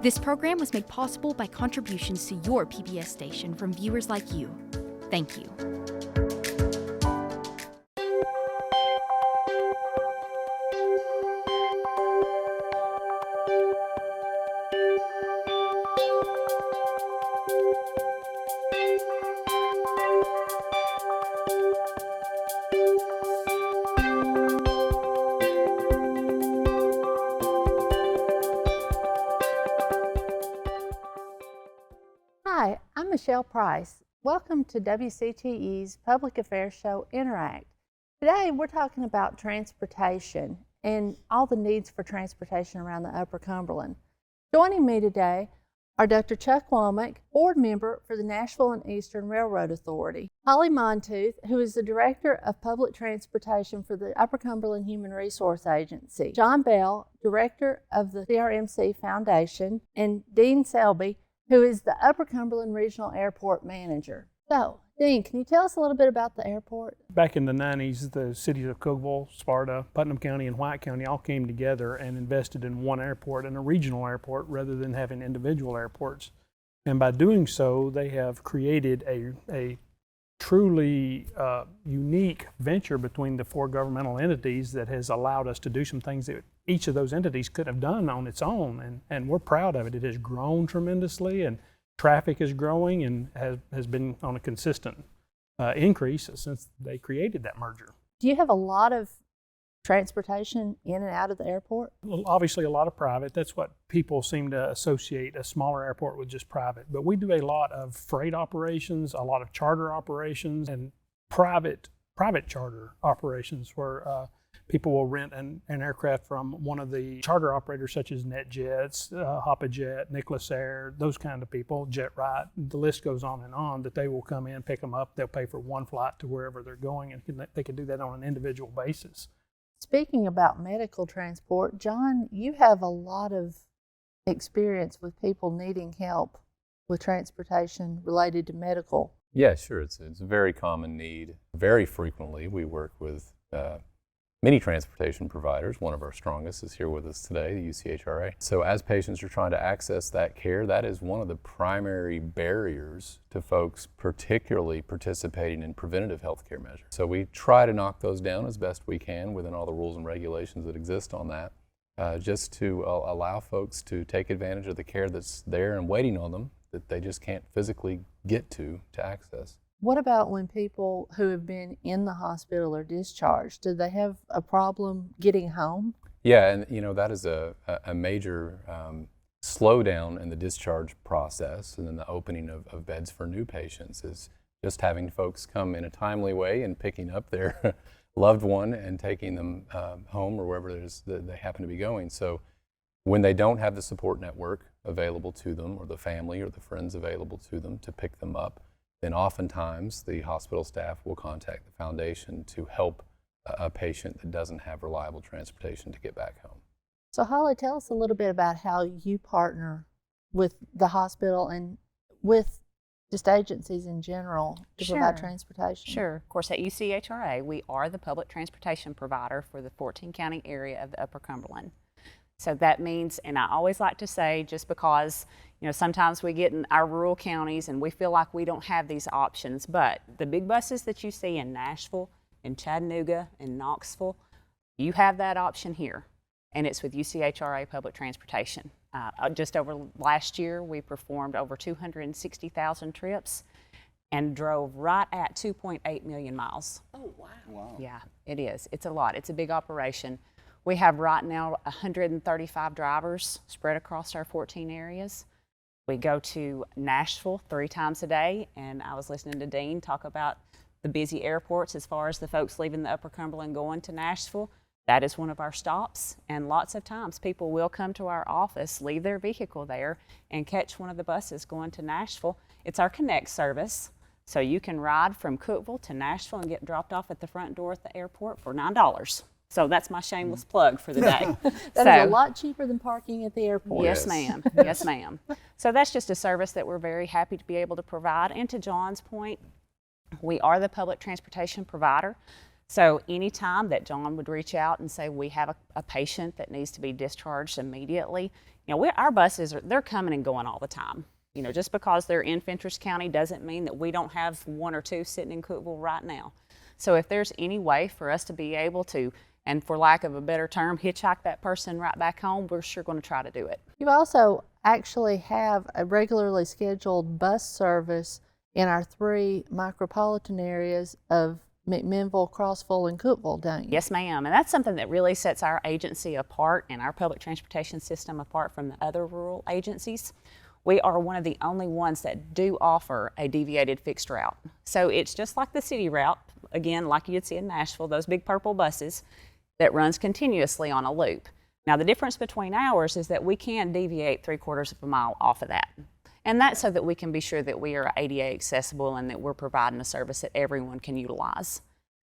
This program was made possible by contributions to your PBS station from viewers like you. Thank you. Hi, I'm Michelle Price. Welcome to WCTE's Public Affairs Show Interact. Today we're talking about transportation and all the needs for transportation around the Upper Cumberland. Joining me today are Dr. Chuck Womack, board member for the Nashville and Eastern Railroad Authority, Holly Montooth, who is the Director of Public Transportation for the Upper Cumberland Human Resource Agency, John Bell, Director of the CRMC Foundation, and Dean Selby, who is the Upper Cumberland Regional Airport Manager. So, Dean, can you tell us a little bit about the airport? Back in the 90s, the cities of Cookeville, Sparta, Putnam County, and White County all came together and invested in one airport and a regional airport rather than having individual airports. And by doing so, they have created a truly unique venture between the four governmental entities that has allowed us to do some things that each of those entities could have done on its own, and we're proud of it. It has grown tremendously, and traffic is growing and has been on a consistent increase since they created that merger. Do you have a lot of transportation in and out of the airport? Well, obviously a lot of private. That's what people seem to associate a smaller airport with, just private. But we do a lot of freight operations, a lot of charter operations, and private charter operations where people will rent an aircraft from one of the charter operators such as NetJets, HoppaJet, Nicholas Air, those kind of people, JetRite. The list goes on, that they will come in, pick them up. They'll pay for one flight to wherever they're going, and they can do that on an individual basis. Speaking about medical transport, John, you have a lot of experience with people needing help with transportation related to medical. Yeah, sure. It's a very common need. Very frequently, we work with many transportation providers. One of our strongest is here with us today, the UCHRA. So as patients are trying to access that care, that is one of the primary barriers to folks particularly participating in preventative health care measures. So we try to knock those down as best we can within all the rules and regulations that exist on that, just to allow folks to take advantage of the care that's there and waiting on them that they just can't physically get to access. What about when people who have been in the hospital are discharged? Do they have a problem getting home? Yeah, and that is a major slowdown in the discharge process, and then the opening of beds for new patients is just having folks come in a timely way and picking up their loved one and taking them home or wherever it is that they happen to be going. So when they don't have the support network available to them, or the family or the friends available to them to pick them up, then oftentimes the hospital staff will contact the foundation to help a patient that doesn't have reliable transportation to get back home. So Holly, tell us a little bit about how you partner with the hospital and with just agencies in general to provide transportation. Sure. Of course, at UCHRA, we are the public transportation provider for the 14-county area of the Upper Cumberland. So that means, and I always like to say, just because sometimes we get in our rural counties and we feel like we don't have these options, but the big buses that you see in Nashville, in Chattanooga, in Knoxville, you have that option here, and it's with UCHRA Public Transportation. Just over last year, we performed over 260,000 trips and drove right at 2.8 million miles. Oh, wow. Yeah, it is. It's a lot. It's a big operation. We have right now 135 drivers spread across our 14 areas. We go to Nashville 3 times a day, and I was listening to Dean talk about the busy airports as far as the folks leaving the Upper Cumberland going to Nashville. That is one of our stops, and lots of times people will come to our office, leave their vehicle there, and catch one of the buses going to Nashville. It's our Connect service, so you can ride from Cookeville to Nashville and get dropped off at the front door at the airport for $9. So that's my shameless plug for the day. That is a lot cheaper than parking at the airport. Yes, ma'am. Yes, ma'am. So that's just a service that we're very happy to be able to provide. And to John's point, we are the public transportation provider. So anytime that John would reach out and say, we have a patient that needs to be discharged immediately, our buses, they're coming and going all the time. Just because they're in Fentress County doesn't mean that we don't have one or two sitting in Cookeville right now. So if there's any way for us to be able to, and for lack of a better term, hitchhike that person right back home, we're sure going to try to do it. You also actually have a regularly scheduled bus service in our 3 micropolitan areas of McMinnville, Crossville, and Cookeville, don't you? Yes, ma'am. And that's something that really sets our agency apart and our public transportation system apart from the other rural agencies. We are one of the only ones that do offer a deviated fixed route. So it's just like the city route, again, like you'd see in Nashville, those big purple buses that runs continuously on a loop. Now, the difference between ours is that we can deviate 3/4 of a mile off of that. And that's so that we can be sure that we are ADA accessible and that we're providing a service that everyone can utilize.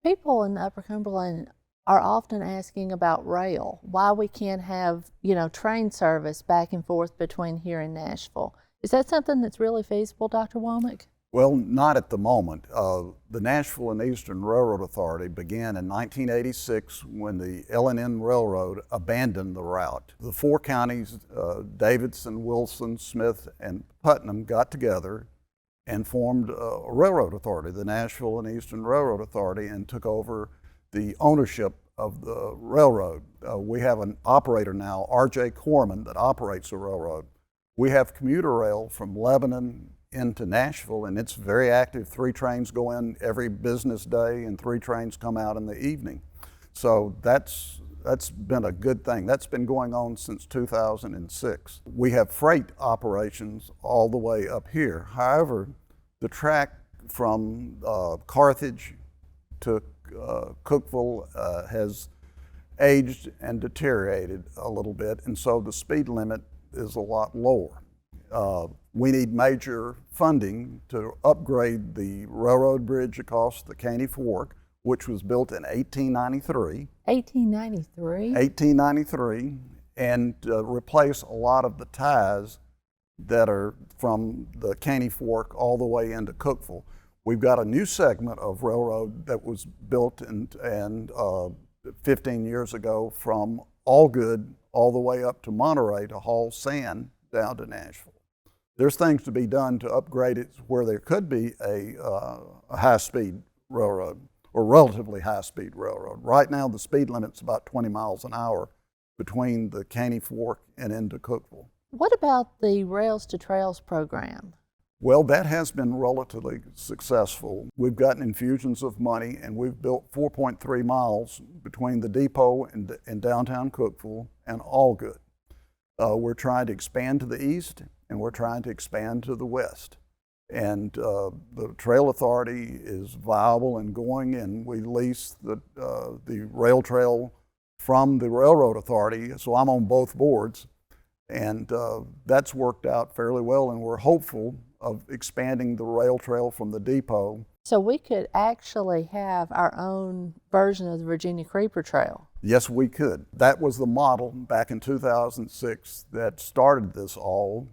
People in Upper Cumberland are often asking about rail, why we can't have, train service back and forth between here and Nashville. Is that something that's really feasible, Dr. Womack? Well, not at the moment. The Nashville and Eastern Railroad Authority began in 1986 when the L&N Railroad abandoned the route. The 4 counties, Davidson, Wilson, Smith, and Putnam, got together and formed a railroad authority, the Nashville and Eastern Railroad Authority, and took over the ownership of the railroad. We have an operator now, R.J. Corman, that operates the railroad. We have commuter rail from Lebanon into Nashville, and it's very active. 3 trains go in every business day and 3 trains come out in the evening. So that's been a good thing. That's been going on since 2006. We have freight operations all the way up here. However, the track from Carthage to Cookeville has aged and deteriorated a little bit, and so the speed limit is a lot lower. We need major funding to upgrade the railroad bridge across the Caney Fork, which was built in 1893. 1893? 1893, and replace a lot of the ties that are from the Caney Fork all the way into Cookeville. We've got a new segment of railroad that was built 15 years ago from Allgood all the way up to Monterey to haul sand down to Nashville. There's things to be done to upgrade it where there could be a high-speed railroad or relatively high-speed railroad. Right now, the speed limit's about 20 miles an hour between the Caney Fork and into Cookeville. What about the Rails to Trails program? Well, that has been relatively successful. We've gotten infusions of money, and we've built 4.3 miles between the depot and downtown Cookeville and Allgood. We're trying to expand to the east, and we're trying to expand to the west. And the Trail Authority is viable and going, and we lease the rail trail from the Railroad Authority, so I'm on both boards. And that's worked out fairly well, and we're hopeful of expanding the rail trail from the depot. So we could actually have our own version of the Virginia Creeper Trail. Yes, we could. That was the model back in 2006 that started this all.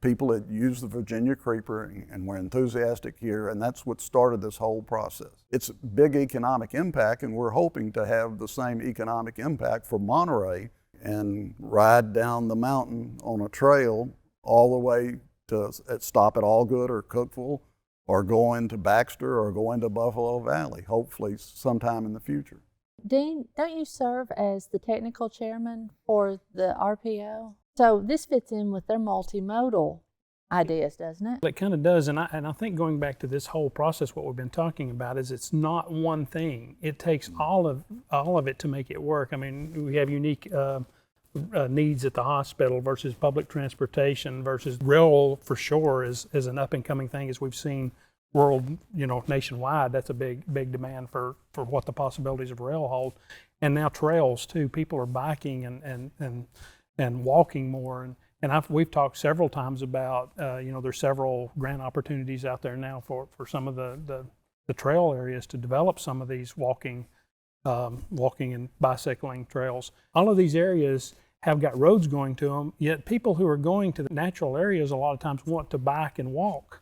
People that used the Virginia Creeper and were enthusiastic here, and that's what started this whole process. It's a big economic impact, and we're hoping to have the same economic impact for Monterey and ride down the mountain on a trail all the way to stop at Allgood or Cookeville, or go into Baxter or go into Buffalo Valley, hopefully sometime in the future. Dean, don't you serve as the technical chairman for the RPO? So this fits in with their multimodal ideas, doesn't it? It kind of does, and I think going back to this whole process, what we've been talking about is it's not one thing. It takes all of it to make it work. I mean, we have unique needs at the hospital versus public transportation versus rail for sure is an up and coming thing, as we've seen nationwide. That's a big demand for what the possibilities of rail hold, and now trails too. People are biking and walking more, and we've talked several times about there's several grant opportunities out there now for some of the trail areas to develop some of these walking and bicycling trails. All of these areas have got roads going to them, yet people who are going to the natural areas a lot of times want to bike and walk.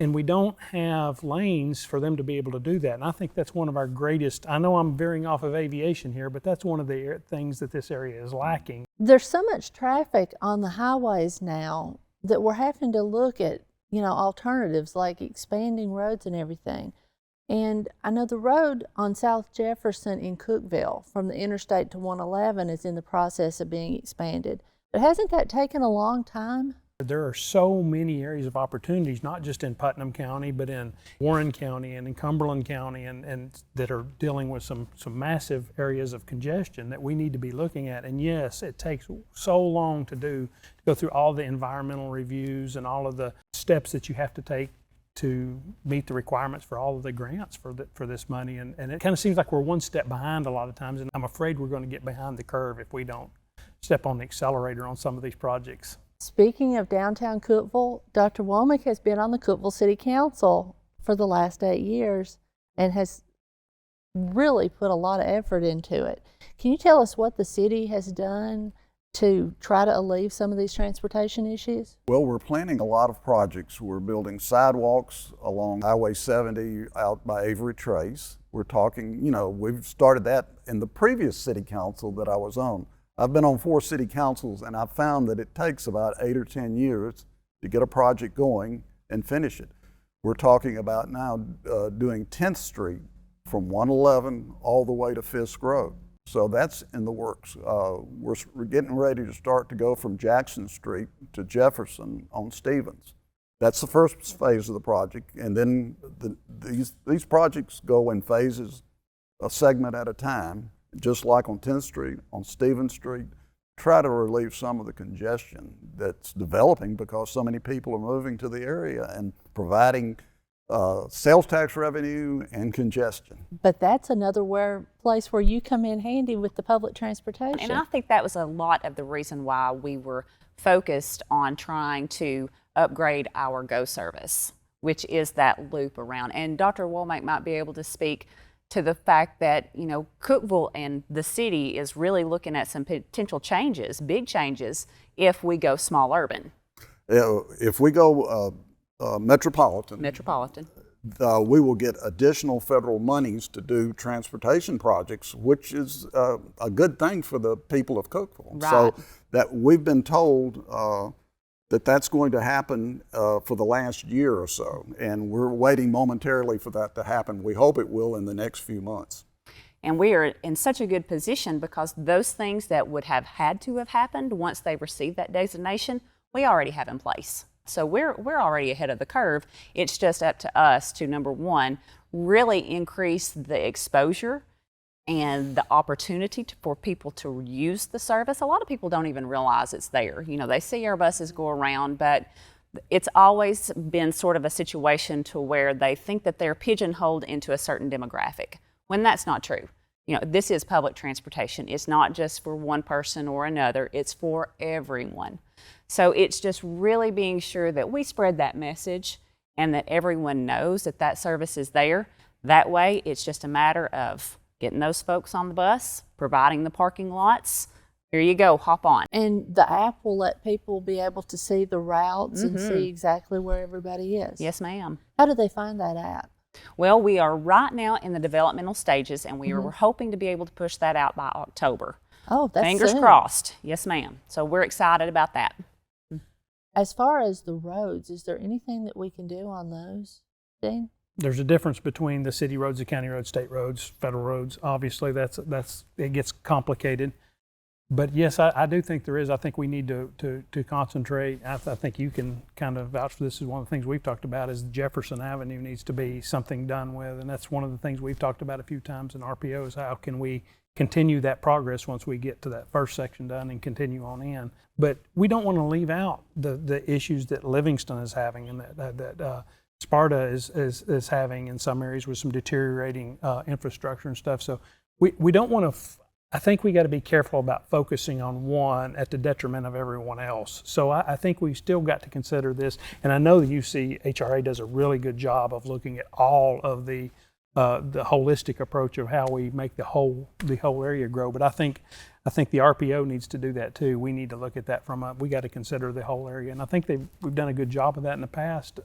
And we don't have lanes for them to be able to do that. And I think that's one of our greatest, I know I'm veering off of aviation here, but that's one of the things that this area is lacking. There's so much traffic on the highways now that we're having to look at, alternatives like expanding roads and everything. And I know the road on South Jefferson in Cookeville from the interstate to 111 is in the process of being expanded. But hasn't that taken a long time? There are so many areas of opportunities, not just in Putnam County, but in Warren County and in Cumberland County, and that are dealing with some massive areas of congestion that we need to be looking at. And yes, it takes so long to go through all the environmental reviews and all of the steps that you have to take to meet the requirements for all of the grants for this money. And it kind of seems like we're one step behind a lot of times, and I'm afraid we're going to get behind the curve if we don't step on the accelerator on some of these projects. Speaking of downtown Cookeville, Dr. Womack has been on the Cookeville City Council for the last 8 years and has really put a lot of effort into it. Can you tell us what the city has done to try to alleviate some of these transportation issues? Well, we're planning a lot of projects. We're building sidewalks along Highway 70 out by Avery Trace. We're talking, we've started that in the previous city council that I was on. I've been on 4 city councils, and I've found that it takes about 8 or 10 years to get a project going and finish it. We're talking about now doing 10th Street from 111 all the way to Fisk Road. So that's in the works. We're getting ready to start to go from Jackson Street to Jefferson on Stevens. That's the first phase of the project, and then these projects go in phases, a segment at a time. Just like on 10th Street, on Stevens Street, try to relieve some of the congestion that's developing because so many people are moving to the area and providing sales tax revenue and congestion. But that's another place where you come in handy with the public transportation. And I think that was a lot of the reason why we were focused on trying to upgrade our GO service, which is that loop around. And Dr. Womack might be able to speak to the fact that, Cookeville and the city is really looking at some potential changes, big changes, if we go small urban. If we go metropolitan, we will get additional federal monies to do transportation projects, which is a good thing for the people of Cookeville. Right. So that we've been told that's going to happen for the last year or so, and we're waiting momentarily for that to happen. We hope it will in the next few months. And we are in such a good position because those things that would have had to have happened once they received that designation, we already have in place. So we're already ahead of the curve. It's just up to us to, number one, really increase the exposure and the opportunity for people to use the service. A lot of people don't even realize it's there. They see our buses go around, but it's always been sort of a situation to where they think that they're pigeonholed into a certain demographic, when that's not true. This is public transportation. It's not just for one person or another, it's for everyone. So it's just really being sure that we spread that message and that everyone knows that service is there. That way, it's just a matter of getting those folks on the bus, providing the parking lots. Here you go, hop on. And the app will let people be able to see the routes and see exactly where everybody is. Yes, ma'am. How do they find that app? Well, we are right now in the developmental stages, and we are hoping to be able to push that out by October. Oh, that's Fingers soon. crossed. Yes, ma'am. So we're excited about that. As far as the roads, is there anything that we can do on those, Dean? There's a difference between the city roads, the county roads, state roads, federal roads. Obviously, it gets complicated. But yes, I do think there is. I think we need to concentrate. I think you can kind of vouch for this. Is one of the things we've talked about is Jefferson Avenue needs to be something done with, and that's one of the things we've talked about a few times in RPO is how can we continue that progress once we get to that first section done and continue on in. But we don't want to leave out the issues that Livingston is having and that Sparta is having in some areas with some deteriorating infrastructure and stuff. So we don't want to. I think we got to be careful about focusing on one at the detriment of everyone else. So I think we've still got to consider this. And I know the UCHRA does a really good job of looking at all of the holistic approach of how we make the whole area grow. But I think the RPO needs to do that too. We need to look at that we got to consider the whole area. And I think we've done a good job of that in the past.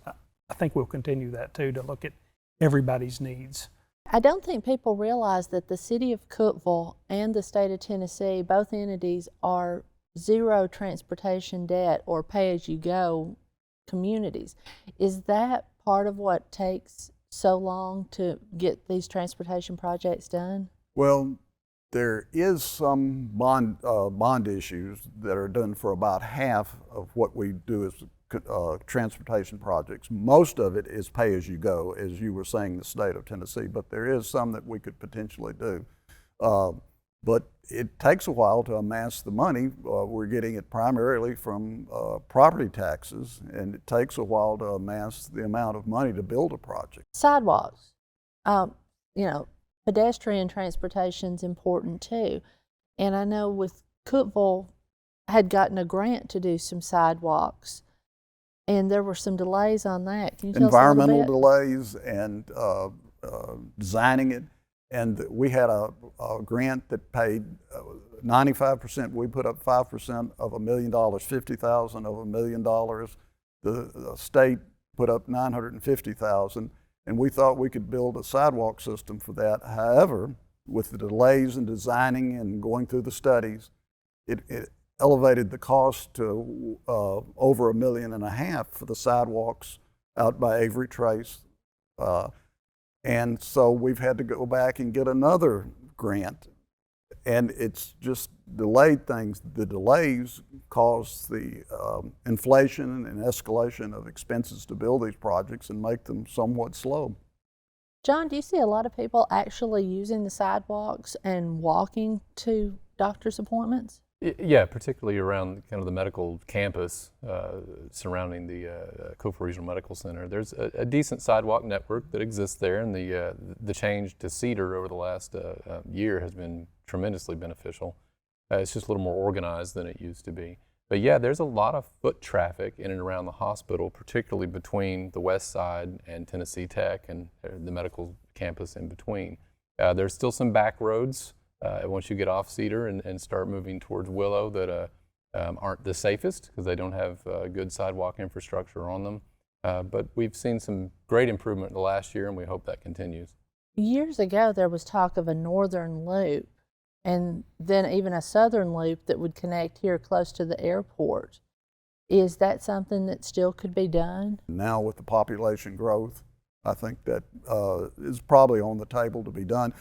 I think we'll continue that too, to look at everybody's needs. I don't think people realize that the city of Cookeville and the state of Tennessee, both entities, are zero transportation debt or pay-as-you-go communities. Is that part of what takes so long to get these transportation projects done? Well, there is some bond issues that are done for about half of what we do as transportation projects. Most of it is pay-as-you-go, as you were saying, the state of Tennessee, but there is some that we could potentially do. But it takes a while to amass the money. We're getting it primarily from property taxes, and it takes a while to amass the amount of money to build a project. Sidewalks, pedestrian transportation's important too. And I know with Cookeville had gotten a grant to do some sidewalks, and there were some delays on that. Can you tell us a little bit? Environmental delays and designing it. And we had a grant that paid 95%. We put up 5% of $1 million, $50,000 of $1 million. The state put up $950,000, and we thought we could build a sidewalk system for that. However, with the delays in designing and going through the studies, it elevated the cost to over $1.5 million for the sidewalks out by Avery Trace. And so we've had to go back and get another grant, and it's just delayed things. The delays cause the inflation and escalation of expenses to build these projects and make them somewhat slow. John, do you see a lot of people actually using the sidewalks and walking to doctor's appointments? Yeah, particularly around kind of the medical campus surrounding the Cookeville Regional Medical Center. There's a decent sidewalk network that exists there, and the change to cedar over the last year has been tremendously beneficial. It's just a little more organized than it used to be. But yeah, there's a lot of foot traffic in and around the hospital, particularly between the west side and Tennessee Tech and the medical campus in between. There's still some back roads once you get off Cedar and start moving towards Willow that aren't the safest because they don't have good sidewalk infrastructure on them. But we've seen some great improvement in the last year, and we hope that continues. Years ago, there was talk of a northern loop and then even a southern loop that would connect here close to the airport. Is that something that still could be done? Now with the population growth, I think that is probably on the table to be done.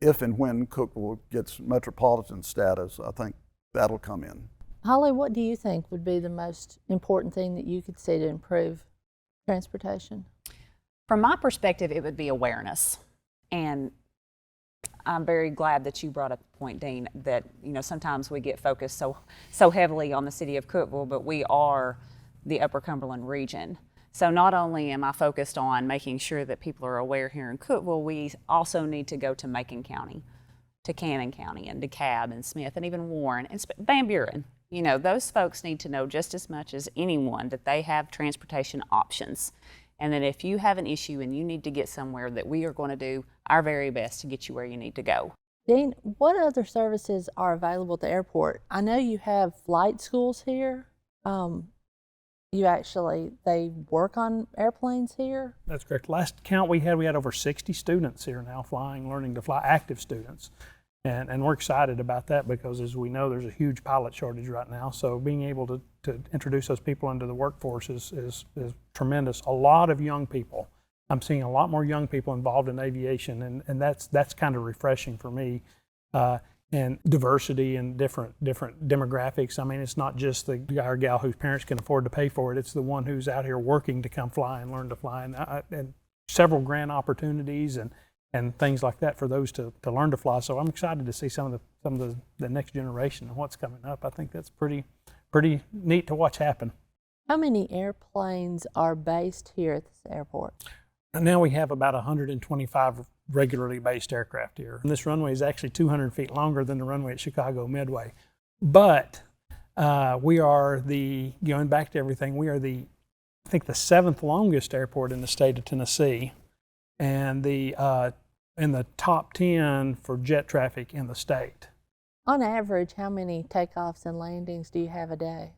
If and when Cookeville gets metropolitan status, I think that'll come in. Holly, what do you think would be the most important thing that you could see to improve transportation? From my perspective, it would be awareness. And I'm very glad that you brought up the point, Dean, that sometimes we get focused so heavily on the city of Cookeville, but we are the Upper Cumberland region. So not only am I focused on making sure that people are aware here in Cookeville, we also need to go to Macon County, to Cannon County, and DeKalb, and Smith, and even Warren, and Van Buren. Those folks need to know just as much as anyone that they have transportation options. And that if you have an issue and you need to get somewhere, that we are going to do our very best to get you where you need to go. Dean, what other services are available at the airport? I know you have flight schools here. They work on airplanes here? That's correct. Last count we had over 60 students here now flying, learning to fly, active students. And we're excited about that because, as we know, there's a huge pilot shortage right now. So being able to introduce those people into the workforce is tremendous. A lot of young people. I'm seeing a lot more young people involved in aviation, and that's kind of refreshing for me. And diversity and different demographics. I mean, it's not just the guy or gal whose parents can afford to pay for it. It's the one who's out here working to come fly and learn to fly. And several grant opportunities and things like that for those to learn to fly. So I'm excited to see some of the next generation and what's coming up. I think that's pretty neat to watch happen. How many airplanes are based here at this airport? And now we have about 125 regularly based aircraft here. And this runway is actually 200 feet longer than the runway at Chicago Midway. But we are going back to everything, we are I think the 7th longest airport in the state of Tennessee, and in the top 10 for jet traffic in the state. On average, how many takeoffs and landings do you have a day?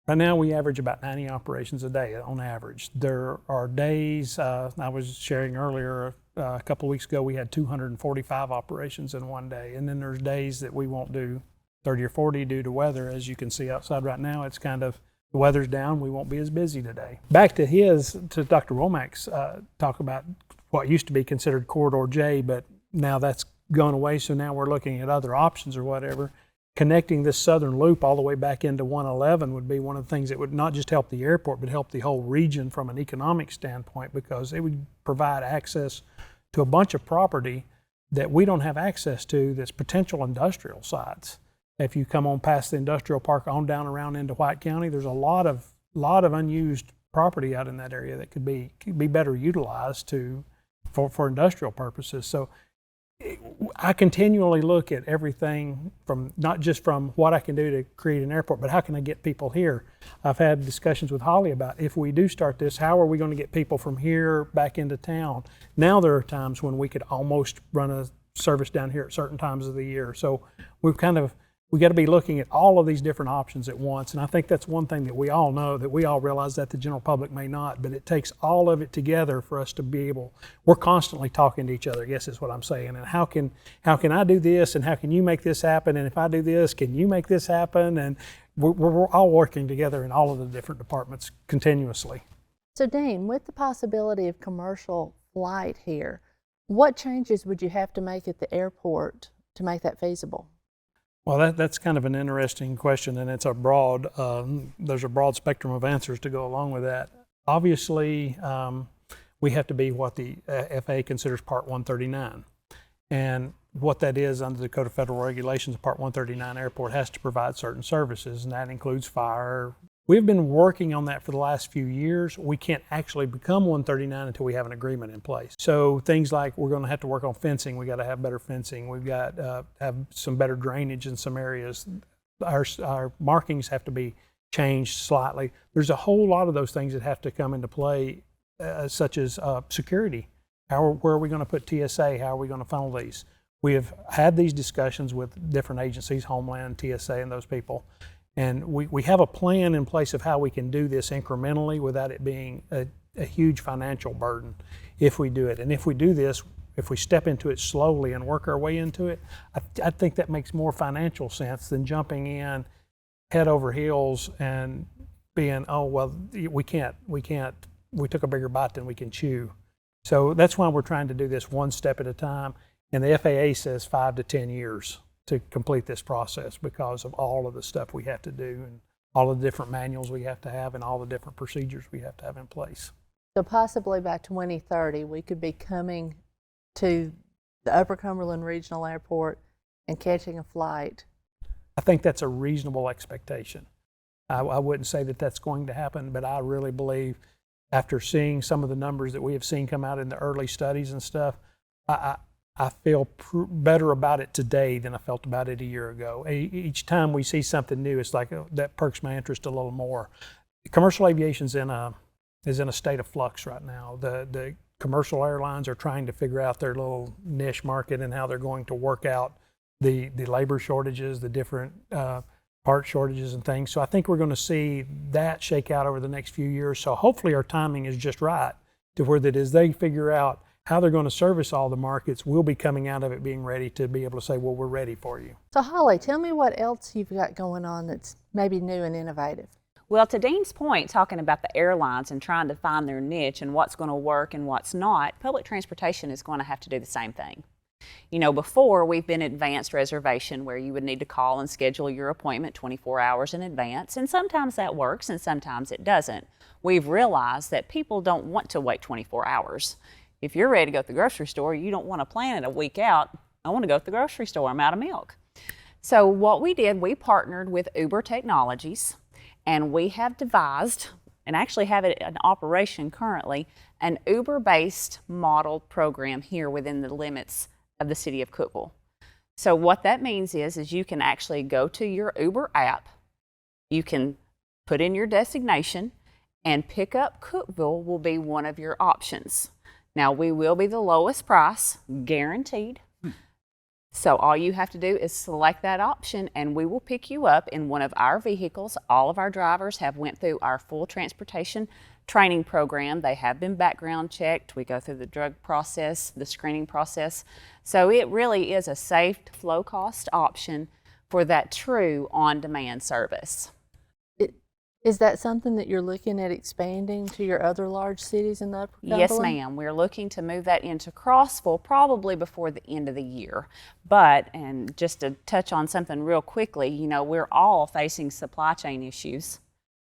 Right now, we average about 90 operations a day on average. There are days, I was sharing earlier, a couple of weeks ago, we had 245 operations in one day. And then there's days that we won't do 30 or 40 due to weather. As you can see outside right now, it's kind of, the weather's down, we won't be as busy today. Back to Dr. Womack's talk about what used to be considered Corridor J, but now that's gone away, so now we're looking at other options or whatever. Connecting this southern loop all the way back into 111 would be one of the things that would not just help the airport, but help the whole region from an economic standpoint, because it would provide access to a bunch of property that we don't have access to that's potential industrial sites. If you come on past the industrial park on down around into White County, there's a lot of unused property out in that area that could be better utilized for industrial purposes. So I continually look at everything from not just from what I can do to create an airport, but how can I get people here? I've had discussions with Holly about, if we do start this, how are we going to get people from here back into town? Now there are times when we could almost run a service down here at certain times of the year. So we got to be looking at all of these different options at once. And I think that's one thing that we all know, that we all realize that the general public may not, but it takes all of it together for us to be able, we're constantly talking to each other, I guess is what I'm saying. And how can I do this, and how can you make this happen? And if I do this, can you make this happen? And we're all working together in all of the different departments continuously. So Dean, with the possibility of commercial flight here, what changes would you have to make at the airport to make that feasible? Well, that's kind of an interesting question, and it's there's a broad spectrum of answers to go along with that. Obviously, we have to be what the FAA considers Part 139. And what that is under the Code of Federal Regulations, Part 139 airport has to provide certain services, and that includes fire. We've been working on that for the last few years. We can't actually become 139 until we have an agreement in place. So things like, we're going to have to work on fencing. We got to have better fencing. We've got have some better drainage in some areas. Our markings have to be changed slightly. There's a whole lot of those things that have to come into play, such as security. Where are we going to put TSA? How are we going to funnel these? We have had these discussions with different agencies, Homeland, TSA, and those people. And we have a plan in place of how we can do this incrementally without it being a huge financial burden if we do it. And if we do this, if we step into it slowly and work our way into it, I think that makes more financial sense than jumping in head over heels and being, oh, well, we took a bigger bite than we can chew. So that's why we're trying to do this one step at a time. And the FAA says 5 to 10 years to complete this process because of all of the stuff we have to do and all of the different manuals we have to have and all the different procedures we have to have in place. So possibly by 2030, we could be coming to the Upper Cumberland Regional Airport and catching a flight. I think that's a reasonable expectation. I wouldn't say that that's going to happen, but I really believe, after seeing some of the numbers that we have seen come out in the early studies and stuff, I feel better about it today than I felt about it a year ago. Each time we see something new, it's like that perks my interest a little more. Commercial aviation is in a state of flux right now. The commercial airlines are trying to figure out their little niche market and how they're going to work out the labor shortages, the different part shortages and things. So I think we're going to see that shake out over the next few years. So hopefully our timing is just right to where that as they figure out how they're going to service all the markets, we'll be coming out of it being ready to be able to say, well, we're ready for you. So Holly, tell me what else you've got going on that's maybe new and innovative. Well, to Dean's point, talking about the airlines and trying to find their niche and what's going to work and what's not, public transportation is going to have to do the same thing. You know, before we've been advanced reservation where you would need to call and schedule your appointment 24 hours in advance, and sometimes that works and sometimes it doesn't. We've realized that people don't want to wait 24 hours. If you're ready to go to the grocery store, you don't want to plan it a week out. I want to go to the grocery store, I'm out of milk. So what we did, we partnered with Uber Technologies, and we have devised, and actually have it in operation currently, an Uber-based model program here within the limits of the city of Cookeville. So what that means is you can actually go to your Uber app, you can put in your destination, and pick up Cookeville will be one of your options. Now, we will be the lowest price, guaranteed. So all you have to do is select that option and we will pick you up in one of our vehicles. All of our drivers have went through our full transportation training program. They have been background checked. We go through the drug process, the screening process. So it really is a safe, low-cost option for that true on-demand service. Is that something that you're looking at expanding to your other large cities in the Upper Cumberland? Yes, ma'am. We're looking to move that into Crossville probably before the end of the year. But, and just to touch on something real quickly, you know, we're all facing supply chain issues.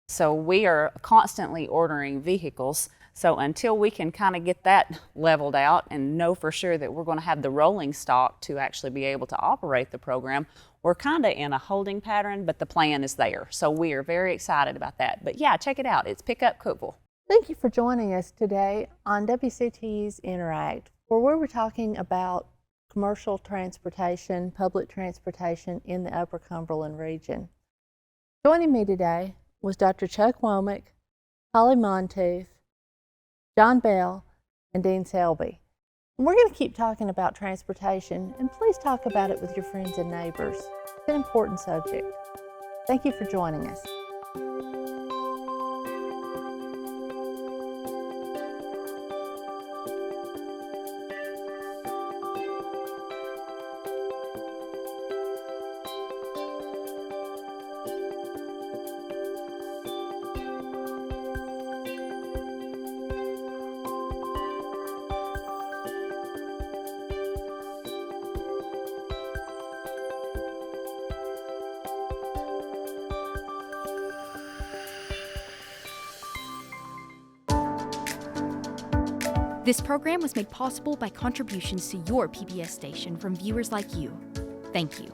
So we are constantly ordering vehicles. So until we can kind of get that leveled out and know for sure that we're going to have the rolling stock to actually be able to operate the program, we're kind of in a holding pattern, but the plan is there. So we are very excited about that. But yeah, check it out. It's Pick Up Cookeville. Thank you for joining us today on WCTE's Interact, where we were talking about commercial transportation, public transportation in the Upper Cumberland region. Joining me today was Dr. Chuck Womack, Holly Montooth, John Bell, and Dean Selby. And we're going to keep talking about transportation, and please talk about it with your friends and neighbors. It's an important subject. Thank you for joining us. This program was made possible by contributions to your PBS station from viewers like you. Thank you.